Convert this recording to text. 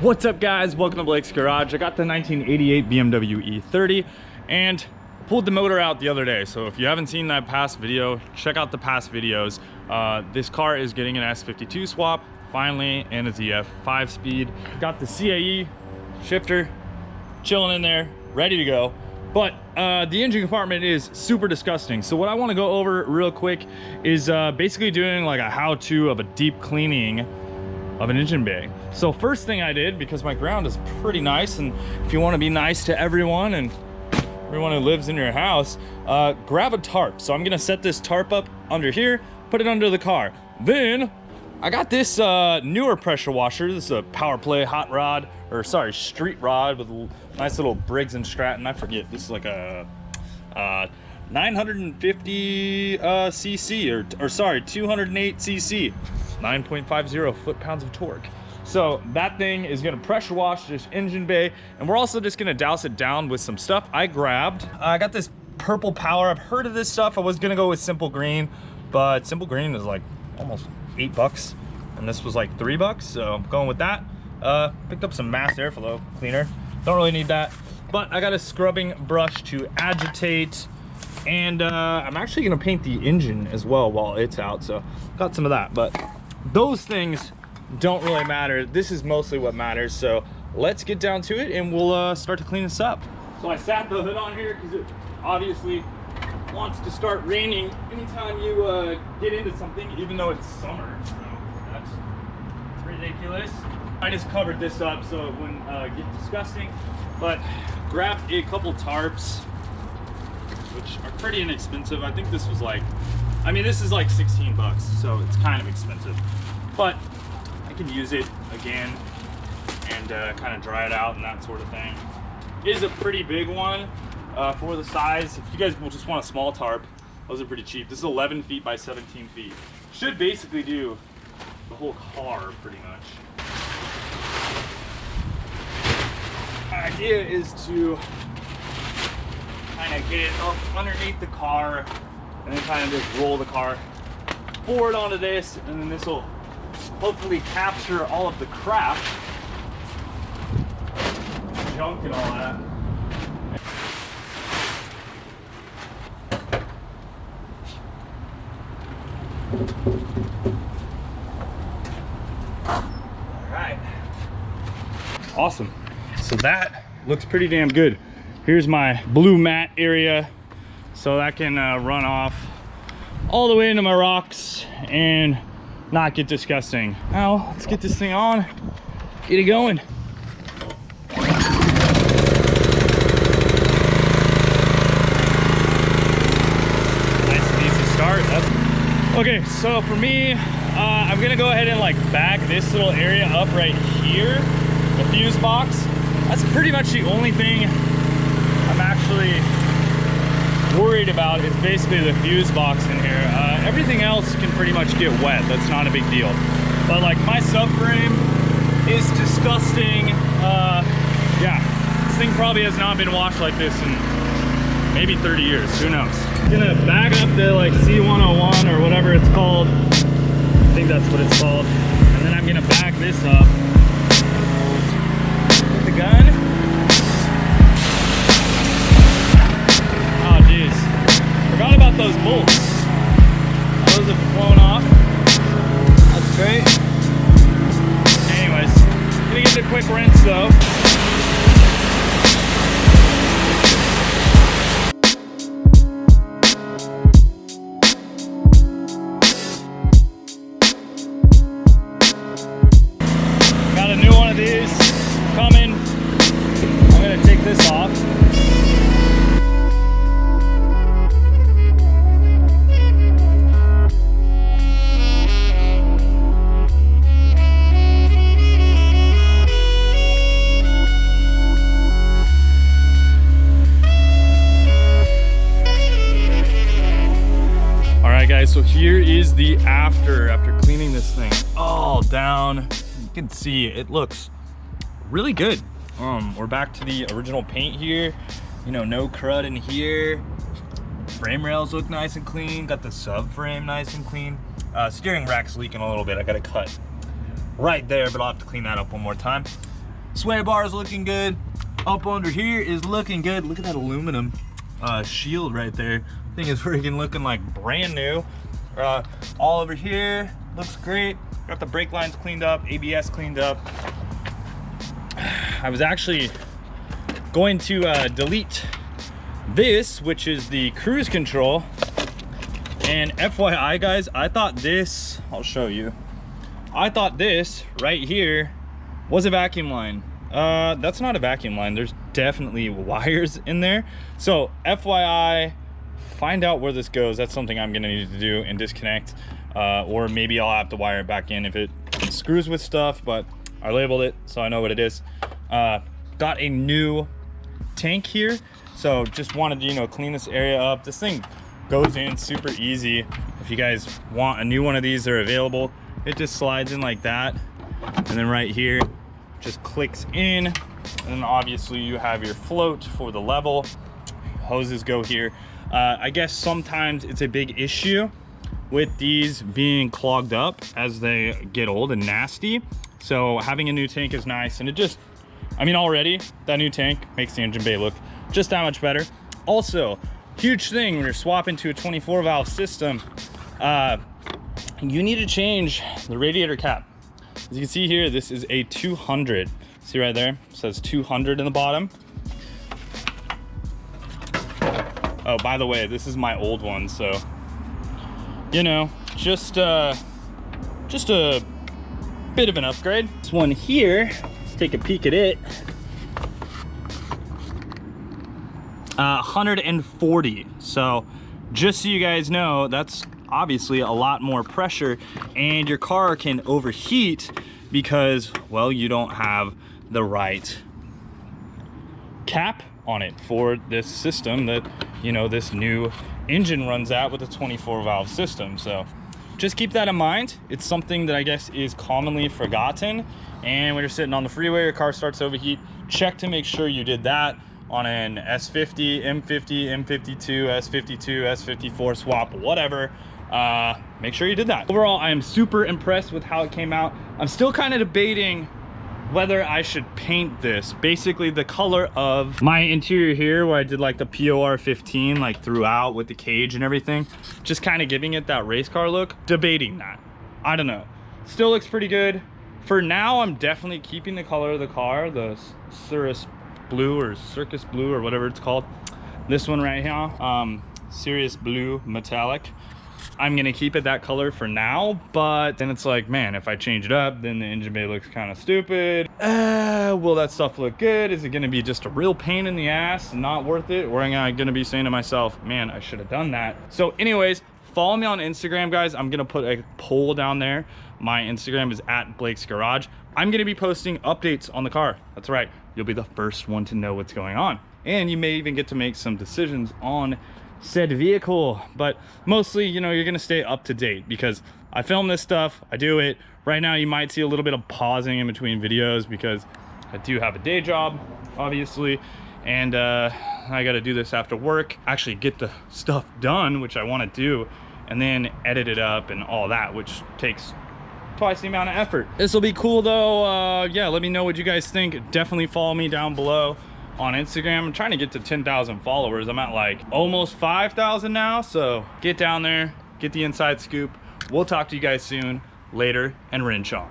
What's up guys, welcome to Blake's Garage. I got the 1988 BMW E30 and pulled the motor out the other day. So if you haven't seen that past video, check out the past videos. This car is getting an S52 swap finally, and it's EF 5-speed. Got the CAE shifter chilling in there, ready to go. But the engine compartment is super disgusting. So what I want to go over real quick is basically doing like a how-to of a deep cleaning of an engine bay. So first thing I did, because my ground is pretty nice, and if you want to be nice to everyone and everyone who lives in your house, grab a tarp. So I'm gonna set this tarp up under here, put it under the car. Then I got this newer pressure washer. This is a Power Play hot rod, or sorry, street rod with a nice little Briggs and Stratton. I forget, this is like a 950 cc, or sorry, 208 cc, 9.50 foot-pounds of torque. So that thing is gonna pressure wash this engine bay, and we're also just gonna douse it down with some stuff I grabbed. I got this Purple Power. I've heard of this stuff. I was gonna go with Simple Green, but Simple Green is like almost $8, and this was like $3, so I'm going with that. Picked up some mass airflow cleaner. Don't really need that, but I got a scrubbing brush to agitate, and I'm actually gonna paint the engine as well while it's out, so got some of that. But those things don't really matter. This is mostly what matters. So let's get down to it and we'll start to clean this up. So I sat the hood on here because it obviously wants to start raining anytime you get into something, even though it's summer. So that's ridiculous. I just covered this up so it wouldn't get disgusting, but grabbed a couple tarps, which are pretty inexpensive. I think this was like, I mean, this is like $16, so it's kind of expensive, but I can use it again and kind of dry it out and that sort of thing. It is a pretty big one for the size. If you guys will just want a small tarp, those are pretty cheap. This is 11 feet by 17 feet. Should basically do the whole car pretty much. The idea is to kind of get it up underneath the car and then kind of just roll the car forward onto this, and then this will hopefully capture all of the crap, junk and all that. All right. Awesome. So that looks pretty damn good. Here's my blue mat area, so that can run off all the way into my rocks and not get disgusting. Now let's get this thing on, get it going. Nice and easy start. Okay, so for me, I'm gonna go ahead and like bag this little area up right here, the fuse box. That's pretty much the only thing I'm actually worried about, is basically the fuse box in here. Everything else can pretty much get wet. That's not a big deal. But like my subframe is disgusting. Yeah, this thing probably has not been washed like this in maybe 30 years. Who knows? I'm gonna bag up the like C101 or whatever it's called. I think that's what it's called. And then I'm gonna bag this up with the gun. Forgot about those bolts. Those have flown off. That's great. Anyways, gonna give it a quick rinse though. Got a new one of these coming. I'm gonna take this off. So here is the after cleaning this thing all down. You can see it looks really good. We're back to the original paint here. You know, no crud in here. Frame rails look nice and clean. Got the subframe nice and clean. Steering rack's leaking a little bit. I got it cut right there, but I'll have to clean that up one more time. Sway bar is looking good. Up under here is looking good. Look at that aluminum shield right there. Thing is freaking looking like brand new. All over here looks great. Got the brake lines cleaned up, ABS cleaned up. I was actually going to delete this, which is the cruise control. And FYI guys, I thought this, I'll show you. I thought this right here was a vacuum line. That's not a vacuum line. There's definitely wires in there. So FYI, find out where this goes. That's something I'm gonna need to do and disconnect. Or maybe I'll have to wire it back in if it screws with stuff, but I labeled it so I know what it is. Got a new tank here. So just wanted to, you know, clean this area up. This thing goes in super easy. If you guys want a new one of these, they're available. It just slides in like that. And then right here, just clicks in. And then obviously you have your float for the level. Hoses go here. I guess sometimes it's a big issue with these being clogged up as they get old and nasty. So having a new tank is nice. And it just, I mean, already that new tank makes the engine bay look just that much better. Also, huge thing when you're swapping to a 24 valve system, you need to change the radiator cap. As you can see here, this is a 200. See right there, it says 200 in the bottom. Oh, by the way, this is my old one, so you know, just a bit of an upgrade. This one here, let's take a peek at it. 140. So just so you guys know, that's obviously a lot more pressure, and your car can overheat because, well, you don't have the right cap on it for this system that, you know, this new engine runs at with a 24 valve system. So just keep that in mind. It's something that I guess is commonly forgotten, and when you're sitting on the freeway, your car starts to overheat, check to make sure you did that on an S50, M50, M52, S52, S54 swap, whatever. Make sure you did that. Overall, I am super impressed with how it came out. I'm still kind of debating whether I should paint this. Basically the color of my interior here, where I did like the POR 15 like throughout with the cage and everything, just kind of giving it that race car look. Debating that, I don't know. Still looks pretty good. For now, I'm definitely keeping the color of the car, the Cirrus Blue or Circus Blue or whatever it's called. This one right here, Sirius Blue Metallic. I'm gonna keep it that color for now, but then it's like, man, if I change it up, then the engine bay looks kind of stupid. Will that stuff look good? Is it gonna be just a real pain in the ass and not worth it? Or am I gonna be saying to myself, man, I should have done that? So anyways, follow me on Instagram, guys. I'm gonna put a poll down there. My Instagram is @BlakesGarage. I'm gonna be posting updates on the car. That's right, you'll be the first one to know what's going on. And you may even get to make some decisions on said vehicle, but mostly, you know, you're gonna stay up to date because I film this stuff, I do it. Right now you might see a little bit of pausing in between videos because I do have a day job, obviously, and I gotta do this after work, actually get the stuff done, which I want to do, and then edit it up and all that, which takes twice the amount of effort. This will be cool though. Yeah, let me know what you guys think. Definitely follow me down below on Instagram. I'm trying to get to 10,000 followers. I'm at like almost 5,000 now, so get down there, get the inside scoop. We'll talk to you guys soon. Later, and rinse on.